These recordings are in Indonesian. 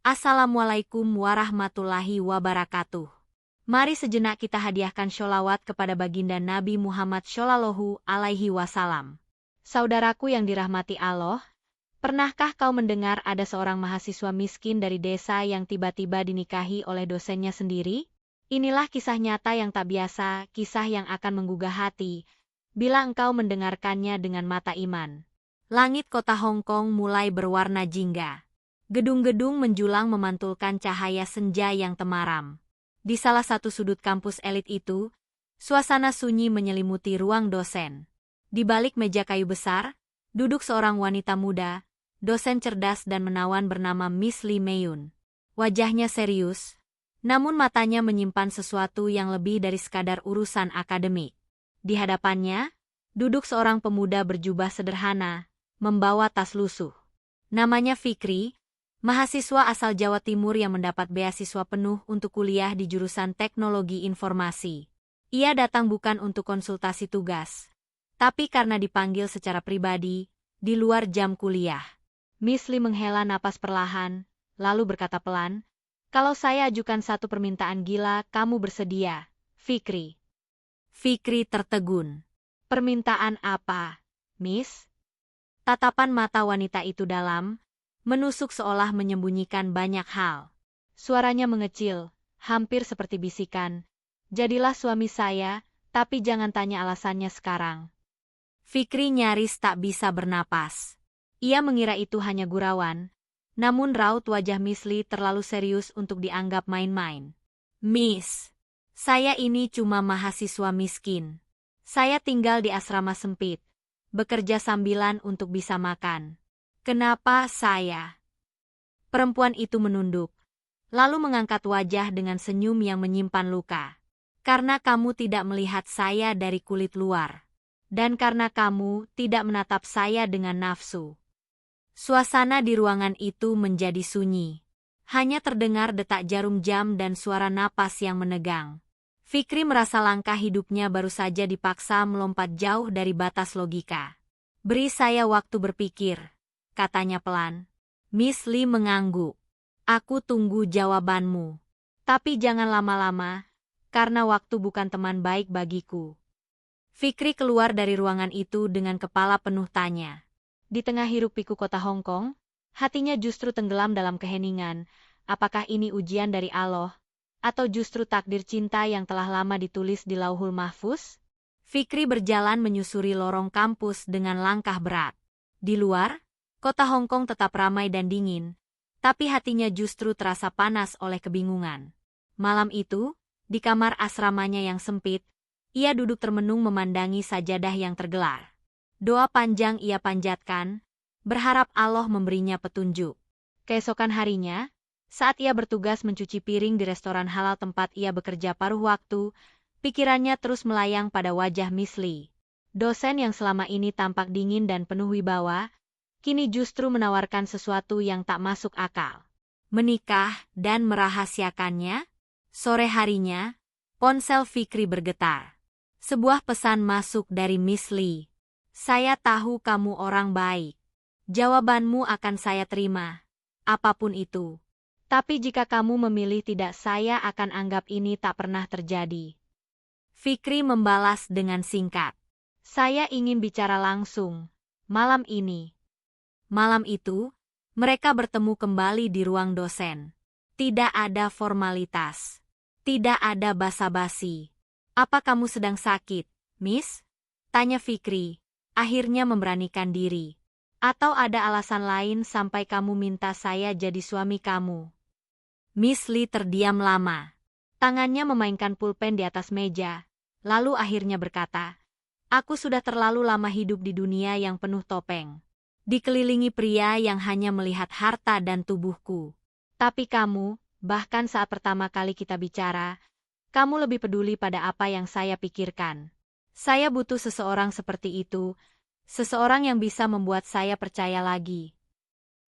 Assalamualaikum warahmatullahi wabarakatuh. Mari sejenak kita hadiahkan sholawat kepada baginda Nabi Muhammad Shallallahu Alaihi Wasallam. Saudaraku yang dirahmati Allah, pernahkah kau mendengar ada seorang mahasiswa miskin dari desa yang tiba-tiba dinikahi oleh dosennya sendiri? Inilah kisah nyata yang tak biasa, kisah yang akan menggugah hati, bila engkau mendengarkannya dengan mata iman. Langit kota Hong Kong mulai berwarna jingga. Gedung-gedung menjulang memantulkan cahaya senja yang temaram. Di salah satu sudut kampus elit itu, suasana sunyi menyelimuti ruang dosen. Di balik meja kayu besar, duduk seorang wanita muda, dosen cerdas dan menawan bernama Miss Lee Meiyun. Wajahnya serius, namun matanya menyimpan sesuatu yang lebih dari sekadar urusan akademik. Di hadapannya, duduk seorang pemuda berjubah sederhana, membawa tas lusuh. Namanya Fikri, mahasiswa asal Jawa Timur yang mendapat beasiswa penuh untuk kuliah di jurusan Teknologi Informasi. Ia datang bukan untuk konsultasi tugas, tapi karena dipanggil secara pribadi, di luar jam kuliah. Miss Lee menghela napas perlahan, lalu berkata pelan, "Kalau saya ajukan satu permintaan gila, kamu bersedia, Fikri?" Fikri tertegun. "Permintaan apa, Miss?" Tatapan mata wanita itu dalam, menusuk seolah menyembunyikan banyak hal. Suaranya mengecil, hampir seperti bisikan. "Jadilah suami saya, tapi jangan tanya alasannya sekarang." Fikri nyaris tak bisa bernapas. Ia mengira itu hanya gurauan, namun raut wajah Miss Lee terlalu serius untuk dianggap main-main. "Miss, saya ini cuma mahasiswa miskin. Saya tinggal di asrama sempit, bekerja sambilan untuk bisa makan. Kenapa saya?" Perempuan itu menunduk, lalu mengangkat wajah dengan senyum yang menyimpan luka. "Karena kamu tidak melihat saya dari kulit luar. Dan karena kamu tidak menatap saya dengan nafsu." Suasana di ruangan itu menjadi sunyi. Hanya terdengar detak jarum jam dan suara napas yang menegang. Fikri merasa langkah hidupnya baru saja dipaksa melompat jauh dari batas logika. "Beri saya waktu berpikir," katanya pelan. Miss Lee mengangguk. "Aku tunggu jawabanmu. Tapi jangan lama-lama, karena waktu bukan teman baik bagiku." Fikri keluar dari ruangan itu dengan kepala penuh tanya. Di tengah hiruk-pikuk kota Hong Kong, hatinya justru tenggelam dalam keheningan. Apakah ini ujian dari Allah, atau justru takdir cinta yang telah lama ditulis di Lauhul Mahfuz? Fikri berjalan menyusuri lorong kampus dengan langkah berat. Di luar, kota Hong Kong tetap ramai dan dingin, tapi hatinya justru terasa panas oleh kebingungan. Malam itu, di kamar asramanya yang sempit, ia duduk termenung memandangi sajadah yang tergelar. Doa panjang ia panjatkan, berharap Allah memberinya petunjuk. Keesokan harinya, saat ia bertugas mencuci piring di restoran halal tempat ia bekerja paruh waktu, pikirannya terus melayang pada wajah Miss Lee. Dosen yang selama ini tampak dingin dan penuh wibawa, kini justru menawarkan sesuatu yang tak masuk akal. Menikah dan merahasiakannya? Sore harinya, ponsel Fikri bergetar. Sebuah pesan masuk dari Miss Lee. "Saya tahu kamu orang baik. Jawabanmu akan saya terima, apapun itu. Tapi jika kamu memilih tidak, saya akan anggap ini tak pernah terjadi." Fikri membalas dengan singkat. "Saya ingin bicara langsung, malam ini." Malam itu, mereka bertemu kembali di ruang dosen. Tidak ada formalitas. Tidak ada basa-basi. "Apa kamu sedang sakit, Miss?" tanya Fikri, akhirnya memberanikan diri. "Atau ada alasan lain sampai kamu minta saya jadi suami kamu?" Miss Lee terdiam lama. Tangannya memainkan pulpen di atas meja, lalu akhirnya berkata, "Aku sudah terlalu lama hidup di dunia yang penuh topeng. Dikelilingi pria yang hanya melihat harta dan tubuhku. Tapi kamu, bahkan saat pertama kali kita bicara, kamu lebih peduli pada apa yang saya pikirkan. Saya butuh seseorang seperti itu, seseorang yang bisa membuat saya percaya lagi."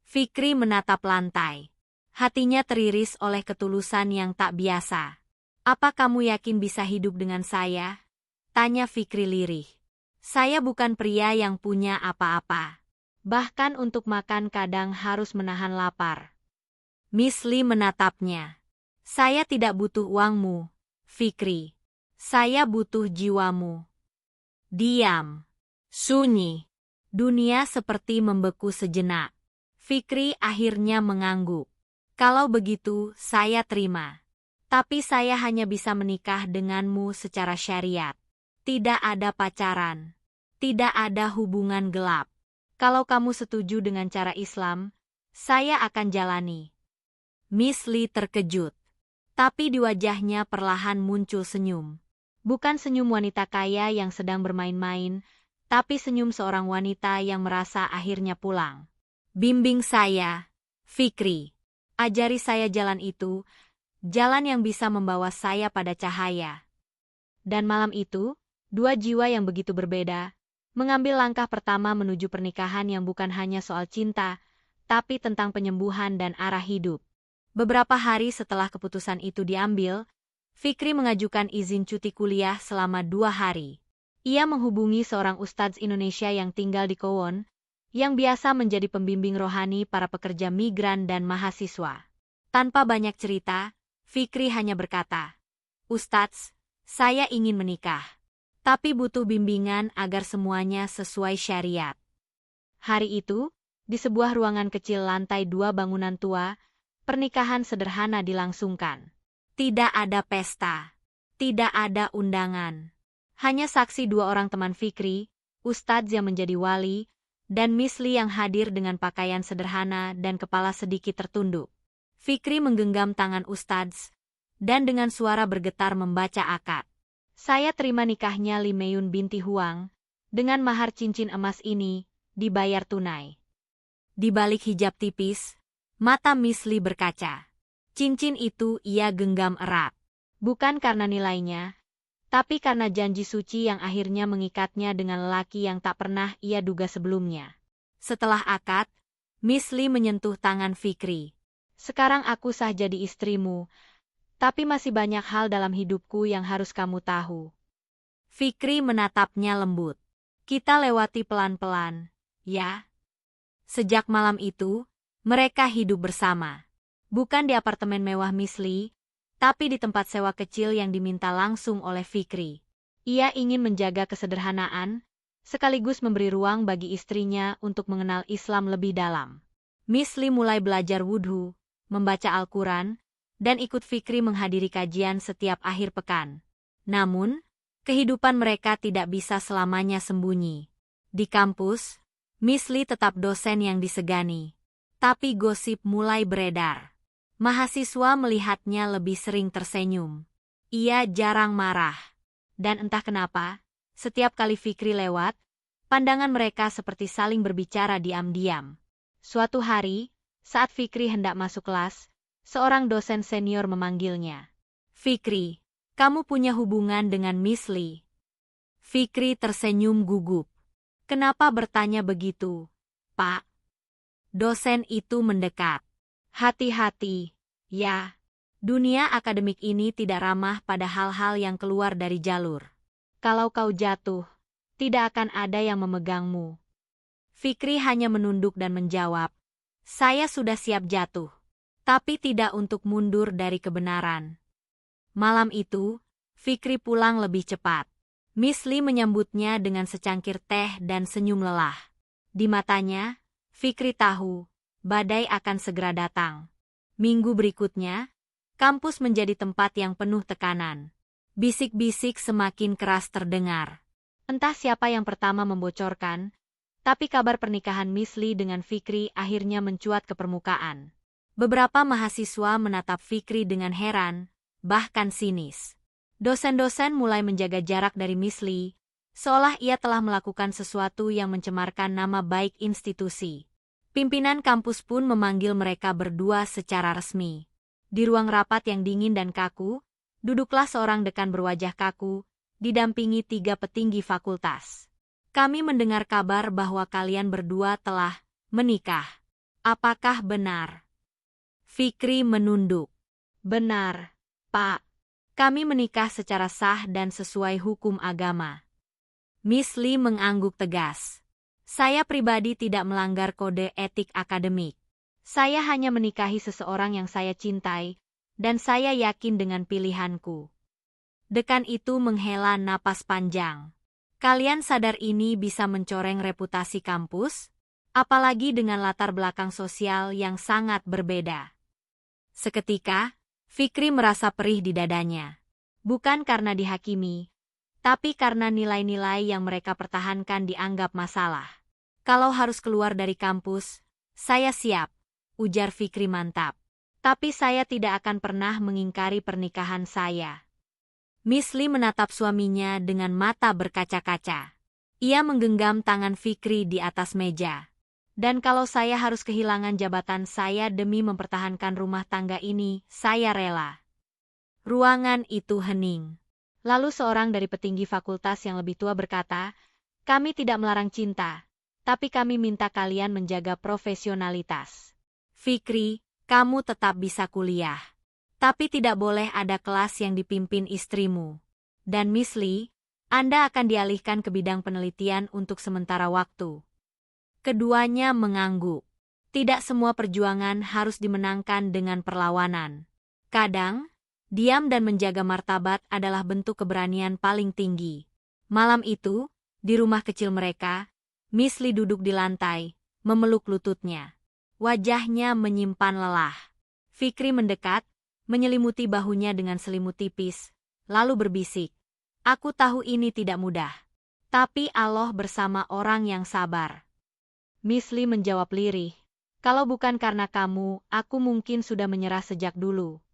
Fikri menatap lantai. Hatinya teriris oleh ketulusan yang tak biasa. "Apa kamu yakin bisa hidup dengan saya?" tanya Fikri lirih. "Saya bukan pria yang punya apa-apa. Bahkan untuk makan kadang harus menahan lapar." Miss Lee menatapnya. Saya tidak butuh uangmu, Fikri. Saya butuh jiwamu. Diam. Sunyi. Dunia seperti membeku sejenak. Fikri akhirnya mengangguk. Kalau begitu, saya terima. Tapi saya hanya bisa menikah denganmu secara syariat. Tidak ada pacaran. Tidak ada hubungan gelap. Kalau kamu setuju dengan cara Islam, saya akan jalani. Miss Lee terkejut. Tapi di wajahnya perlahan muncul senyum. Bukan senyum wanita kaya yang sedang bermain-main, tapi senyum seorang wanita yang merasa akhirnya pulang. Bimbing saya, Fikri. Ajari saya jalan itu, jalan yang bisa membawa saya pada cahaya. Dan malam itu, dua jiwa yang begitu berbeda, mengambil langkah pertama menuju pernikahan yang bukan hanya soal cinta, tapi tentang penyembuhan dan arah hidup. Beberapa hari setelah keputusan itu diambil, Fikri mengajukan izin cuti kuliah selama 2 hari. Ia menghubungi seorang ustadz Indonesia yang tinggal di Kowon, yang biasa menjadi pembimbing rohani para pekerja migran dan mahasiswa. Tanpa banyak cerita, Fikri hanya berkata, "Ustadz, saya ingin menikah, tapi butuh bimbingan agar semuanya sesuai syariat." Hari itu, di sebuah ruangan kecil lantai 2 bangunan tua, pernikahan sederhana dilangsungkan. Tidak ada pesta, tidak ada undangan. Hanya saksi 2 orang teman Fikri, ustadz yang menjadi wali, dan Miss Lee yang hadir dengan pakaian sederhana dan kepala sedikit tertunduk. Fikri menggenggam tangan ustadz, dan dengan suara bergetar membaca akad. "Saya terima nikahnya Lee Meiyun binti Huang, dengan mahar cincin emas ini, dibayar tunai." Di balik hijab tipis, mata Miss Lee berkaca. Cincin itu ia genggam erat. Bukan karena nilainya, tapi karena janji suci yang akhirnya mengikatnya dengan lelaki yang tak pernah ia duga sebelumnya. Setelah akad, Miss Lee menyentuh tangan Fikri. "Sekarang aku sah jadi istrimu, tapi masih banyak hal dalam hidupku yang harus kamu tahu." Fikri menatapnya lembut. "Kita lewati pelan-pelan, ya?" Sejak malam itu, mereka hidup bersama. Bukan di apartemen mewah Miss Lee, tapi di tempat sewa kecil yang diminta langsung oleh Fikri. Ia ingin menjaga kesederhanaan, sekaligus memberi ruang bagi istrinya untuk mengenal Islam lebih dalam. Miss Lee mulai belajar wudhu, membaca Al-Quran, dan ikut Fikri menghadiri kajian setiap akhir pekan. Namun, kehidupan mereka tidak bisa selamanya sembunyi. Di kampus, Miss Lee tetap dosen yang disegani. Tapi gosip mulai beredar. Mahasiswa melihatnya lebih sering tersenyum. Ia jarang marah. Dan entah kenapa, setiap kali Fikri lewat, pandangan mereka seperti saling berbicara diam-diam. Suatu hari, saat Fikri hendak masuk kelas, seorang dosen senior memanggilnya. "Fikri, kamu punya hubungan dengan Miss Lee?" Fikri tersenyum gugup. "Kenapa bertanya begitu, Pak?" Dosen itu mendekat. "Hati-hati, ya. Dunia akademik ini tidak ramah pada hal-hal yang keluar dari jalur. Kalau kau jatuh, tidak akan ada yang memegangmu." Fikri hanya menunduk dan menjawab, "Saya sudah siap jatuh, tapi tidak untuk mundur dari kebenaran." Malam itu, Fikri pulang lebih cepat. Miss Lee menyambutnya dengan secangkir teh dan senyum lelah. Di matanya, Fikri tahu, badai akan segera datang. Minggu berikutnya, kampus menjadi tempat yang penuh tekanan. Bisik-bisik semakin keras terdengar. Entah siapa yang pertama membocorkan, tapi kabar pernikahan Miss Lee dengan Fikri akhirnya mencuat ke permukaan. Beberapa mahasiswa menatap Fikri dengan heran, bahkan sinis. Dosen-dosen mulai menjaga jarak dari Miss Lee, seolah ia telah melakukan sesuatu yang mencemarkan nama baik institusi. Pimpinan kampus pun memanggil mereka berdua secara resmi. Di ruang rapat yang dingin dan kaku, duduklah seorang dekan berwajah kaku, didampingi 3 petinggi fakultas. "Kami mendengar kabar bahwa kalian berdua telah menikah. Apakah benar?" Fikri menunduk. "Benar, Pak. Kami menikah secara sah dan sesuai hukum agama." Miss Lee mengangguk tegas. "Saya pribadi tidak melanggar kode etik akademik. Saya hanya menikahi seseorang yang saya cintai, dan saya yakin dengan pilihanku. Dekan itu menghela napas panjang. Kalian sadar ini bisa mencoreng reputasi kampus? Apalagi dengan latar belakang sosial yang sangat berbeda. Seketika, Fikri merasa perih di dadanya. Bukan karena dihakimi, tapi karena nilai-nilai yang mereka pertahankan dianggap masalah. Kalau harus keluar dari kampus, saya siap, ujar Fikri mantap. Tapi saya tidak akan pernah mengingkari pernikahan saya. Miss Lee menatap suaminya dengan mata berkaca-kaca. Ia menggenggam tangan Fikri di atas meja. Dan kalau saya harus kehilangan jabatan saya demi mempertahankan rumah tangga ini, saya rela. Ruangan itu hening. Lalu seorang dari petinggi fakultas yang lebih tua berkata, kami tidak melarang cinta, tapi kami minta kalian menjaga profesionalitas. Fikri, kamu tetap bisa kuliah. Tapi tidak boleh ada kelas yang dipimpin istrimu. Dan Miss Lee, Anda akan dialihkan ke bidang penelitian untuk sementara waktu. Keduanya mengangguk. Tidak semua perjuangan harus dimenangkan dengan perlawanan. Kadang, diam dan menjaga martabat adalah bentuk keberanian paling tinggi. Malam itu, di rumah kecil mereka, Miss Lee duduk di lantai, memeluk lututnya. Wajahnya menyimpan lelah. Fikri mendekat, menyelimuti bahunya dengan selimut tipis, lalu berbisik. Aku tahu ini tidak mudah. Tapi Allah bersama orang yang sabar. Miss Lee menjawab lirih. Kalau bukan karena kamu, aku mungkin sudah menyerah sejak dulu.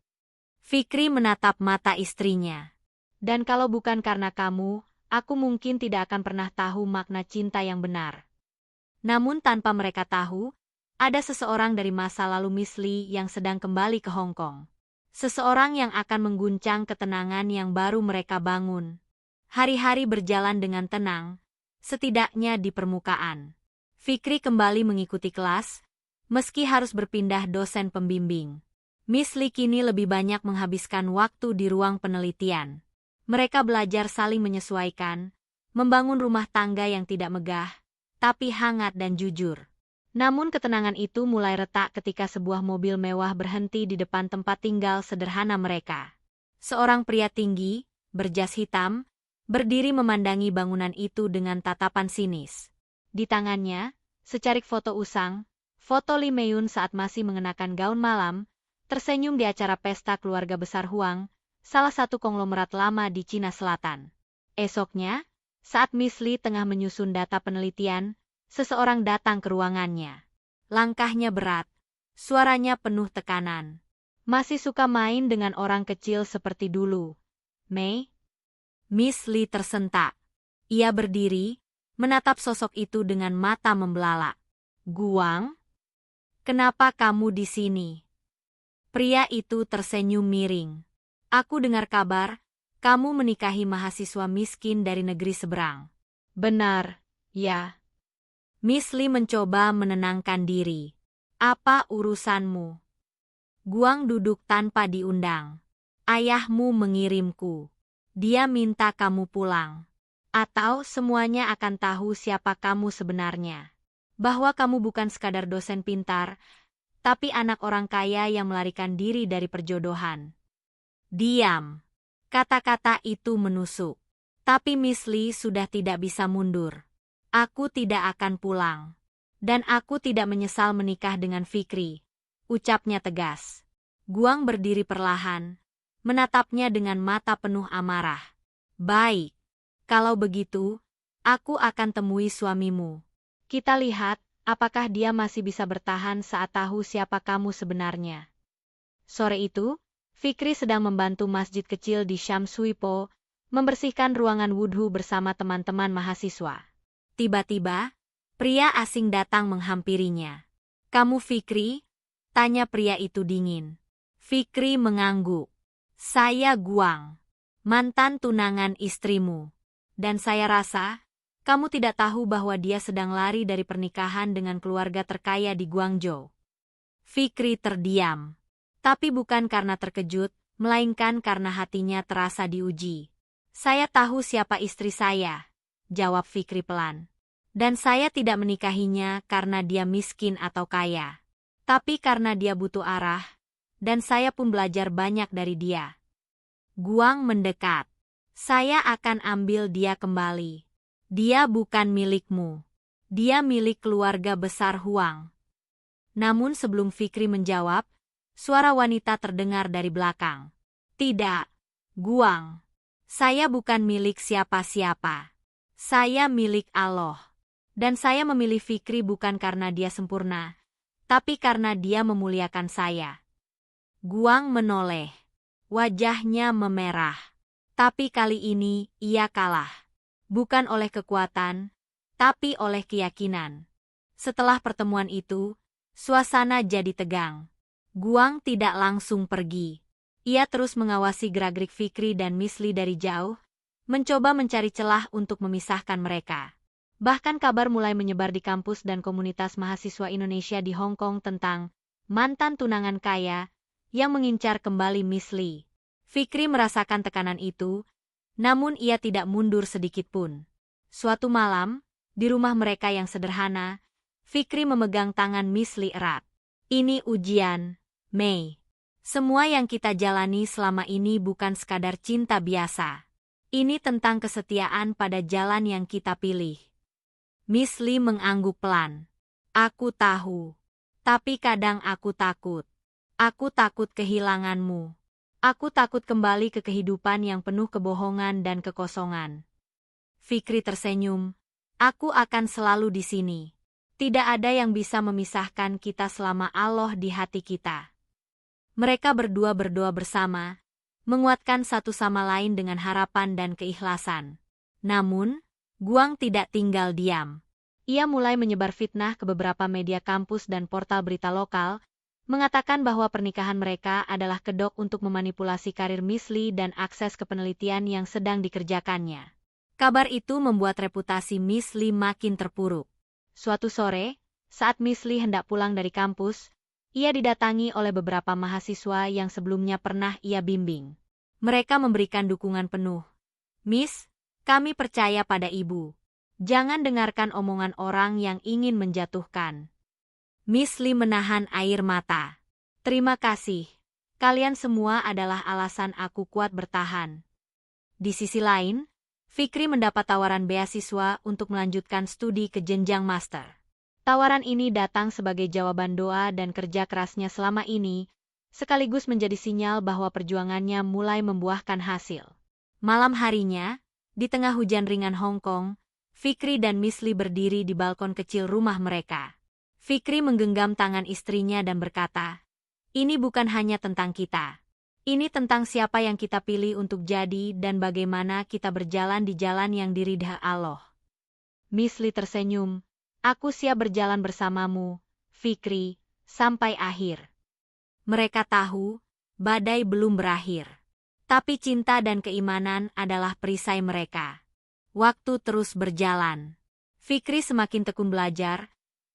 Fikri menatap mata istrinya. Dan kalau bukan karena kamu, aku mungkin tidak akan pernah tahu makna cinta yang benar. Namun tanpa mereka tahu, ada seseorang dari masa lalu Miss Lee yang sedang kembali ke Hong Kong. Seseorang yang akan mengguncang ketenangan yang baru mereka bangun. Hari-hari berjalan dengan tenang, setidaknya di permukaan. Fikri kembali mengikuti kelas, meski harus berpindah dosen pembimbing. Miss Lee kini lebih banyak menghabiskan waktu di ruang penelitian. Mereka belajar saling menyesuaikan, membangun rumah tangga yang tidak megah, tapi hangat dan jujur. Namun ketenangan itu mulai retak ketika sebuah mobil mewah berhenti di depan tempat tinggal sederhana mereka. Seorang pria tinggi, berjas hitam, berdiri memandangi bangunan itu dengan tatapan sinis. Di tangannya, secarik foto usang, foto Lee Mei-yun saat masih mengenakan gaun malam, tersenyum di acara pesta keluarga besar Huang, salah satu konglomerat lama di Cina Selatan. Esoknya, saat Miss Lee tengah menyusun data penelitian, seseorang datang ke ruangannya. Langkahnya berat, suaranya penuh tekanan. Masih suka main dengan orang kecil seperti dulu, Mei? Miss Lee tersentak. Ia berdiri, menatap sosok itu dengan mata membelalak. Guang? Kenapa kamu di sini? Pria itu tersenyum miring. Aku dengar kabar, kamu menikahi mahasiswa miskin dari negeri seberang. Benar, ya. Miss Lee mencoba menenangkan diri. Apa urusanmu? Guang duduk tanpa diundang. Ayahmu mengirimku. Dia minta kamu pulang. Atau semuanya akan tahu siapa kamu sebenarnya. Bahwa kamu bukan sekadar dosen pintar, tapi anak orang kaya yang melarikan diri dari perjodohan. Diam. Kata-kata itu menusuk. Tapi Miss Lee sudah tidak bisa mundur. Aku tidak akan pulang. Dan aku tidak menyesal menikah dengan Fikri. Ucapnya tegas. Guang berdiri perlahan, menatapnya dengan mata penuh amarah. Baik. Kalau begitu, aku akan temui suamimu. Kita lihat, apakah dia masih bisa bertahan saat tahu siapa kamu sebenarnya. Sore itu, Fikri sedang membantu masjid kecil di Shamsuipo, membersihkan ruangan wudhu bersama teman-teman mahasiswa. Tiba-tiba, pria asing datang menghampirinya. Kamu Fikri? Tanya pria itu dingin. Fikri mengangguk. Saya Guang, mantan tunangan istrimu. Dan saya rasa, kamu tidak tahu bahwa dia sedang lari dari pernikahan dengan keluarga terkaya di Guangzhou. Fikri terdiam. Tapi bukan karena terkejut, melainkan karena hatinya terasa diuji. Saya tahu siapa istri saya, jawab Fikri pelan. Dan saya tidak menikahinya karena dia miskin atau kaya. Tapi karena dia butuh arah, dan saya pun belajar banyak dari dia. Guang mendekat. Saya akan ambil dia kembali. Dia bukan milikmu. Dia milik keluarga besar Huang. Namun sebelum Fikri menjawab, suara wanita terdengar dari belakang. Tidak, Guang. Saya bukan milik siapa-siapa. Saya milik Allah. Dan saya memilih Fikri bukan karena dia sempurna, tapi karena dia memuliakan saya. Guang menoleh. Wajahnya memerah. Tapi kali ini ia kalah. Bukan oleh kekuatan, tapi oleh keyakinan. Setelah pertemuan itu, suasana jadi tegang. Guang tidak langsung pergi. Ia terus mengawasi gerak-gerik Fikri dan Misli dari jauh, mencoba mencari celah untuk memisahkan mereka. Bahkan kabar mulai menyebar di kampus dan komunitas mahasiswa Indonesia di Hong Kong tentang mantan tunangan kaya yang mengincar kembali Misli. Fikri merasakan tekanan itu, namun ia tidak mundur sedikitpun. Suatu malam, di rumah mereka yang sederhana, Fikri memegang tangan Misli erat. Ini ujian, Mei. Semua yang kita jalani selama ini bukan sekadar cinta biasa. Ini tentang kesetiaan pada jalan yang kita pilih. Misli mengangguk pelan. Aku tahu. Tapi kadang aku takut. Aku takut kehilanganmu. Aku takut kembali ke kehidupan yang penuh kebohongan dan kekosongan. Fikri tersenyum. Aku akan selalu di sini. Tidak ada yang bisa memisahkan kita selama Allah di hati kita. Mereka berdua berdoa bersama, menguatkan satu sama lain dengan harapan dan keikhlasan. Namun, Guang tidak tinggal diam. Ia mulai menyebar fitnah ke beberapa media kampus dan portal berita lokal, mengatakan bahwa pernikahan mereka adalah kedok untuk memanipulasi karir Misli dan akses ke penelitian yang sedang dikerjakannya. Kabar itu membuat reputasi Misli makin terpuruk. Suatu sore, saat Misli hendak pulang dari kampus, ia didatangi oleh beberapa mahasiswa yang sebelumnya pernah ia bimbing. Mereka memberikan dukungan penuh. Miss, kami percaya pada ibu. Jangan dengarkan omongan orang yang ingin menjatuhkan. Misli menahan air mata. Terima kasih. Kalian semua adalah alasan aku kuat bertahan. Di sisi lain, Fikri mendapat tawaran beasiswa untuk melanjutkan studi ke jenjang master. Tawaran ini datang sebagai jawaban doa dan kerja kerasnya selama ini, sekaligus menjadi sinyal bahwa perjuangannya mulai membuahkan hasil. Malam harinya, di tengah hujan ringan Hong Kong, Fikri dan Misli berdiri di balkon kecil rumah mereka. Fikri menggenggam tangan istrinya dan berkata, "Ini bukan hanya tentang kita. Ini tentang siapa yang kita pilih untuk jadi dan bagaimana kita berjalan di jalan yang diridha Allah." Misli tersenyum, "Aku siap berjalan bersamamu, Fikri, sampai akhir." Mereka tahu, badai belum berakhir. Tapi cinta dan keimanan adalah perisai mereka. Waktu terus berjalan. Fikri semakin tekun belajar,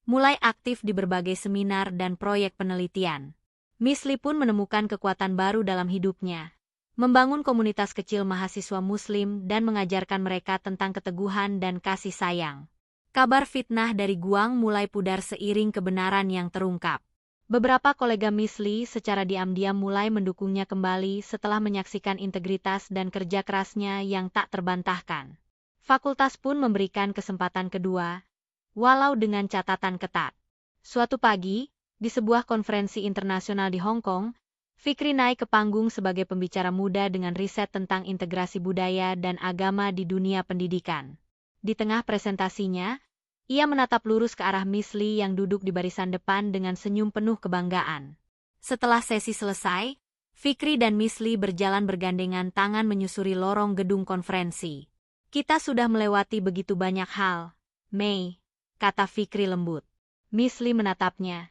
mulai aktif di berbagai seminar dan proyek penelitian. Misli pun menemukan kekuatan baru dalam hidupnya, membangun komunitas kecil mahasiswa Muslim dan mengajarkan mereka tentang keteguhan dan kasih sayang. Kabar fitnah dari Guang mulai pudar seiring kebenaran yang terungkap. Beberapa kolega Misli secara diam-diam mulai mendukungnya kembali setelah menyaksikan integritas dan kerja kerasnya yang tak terbantahkan. Fakultas pun memberikan kesempatan kedua, walau dengan catatan ketat. Suatu pagi, di sebuah konferensi internasional di Hong Kong, Fikri naik ke panggung sebagai pembicara muda dengan riset tentang integrasi budaya dan agama di dunia pendidikan. Di tengah presentasinya, ia menatap lurus ke arah Misli yang duduk di barisan depan dengan senyum penuh kebanggaan. Setelah sesi selesai, Fikri dan Misli berjalan bergandengan tangan menyusuri lorong gedung konferensi. "Kita sudah melewati begitu banyak hal, Mei," kata Fikri lembut. Misli menatapnya.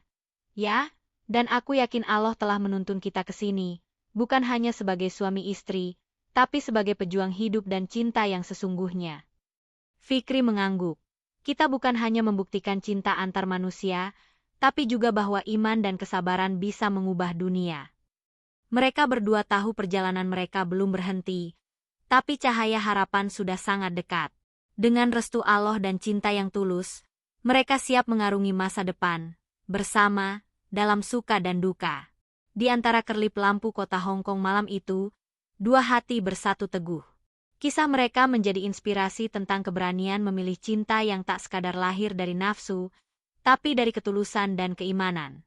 "Ya, dan aku yakin Allah telah menuntun kita ke sini, bukan hanya sebagai suami istri, tapi sebagai pejuang hidup dan cinta yang sesungguhnya." Fikri mengangguk. "Kita bukan hanya membuktikan cinta antar manusia, tapi juga bahwa iman dan kesabaran bisa mengubah dunia." Mereka berdua tahu perjalanan mereka belum berhenti, tapi cahaya harapan sudah sangat dekat. Dengan restu Allah dan cinta yang tulus, mereka siap mengarungi masa depan, bersama, dalam suka dan duka. Di antara kerlip lampu kota Hong Kong malam itu, dua hati bersatu teguh. Kisah mereka menjadi inspirasi tentang keberanian memilih cinta yang tak sekadar lahir dari nafsu, tapi dari ketulusan dan keimanan.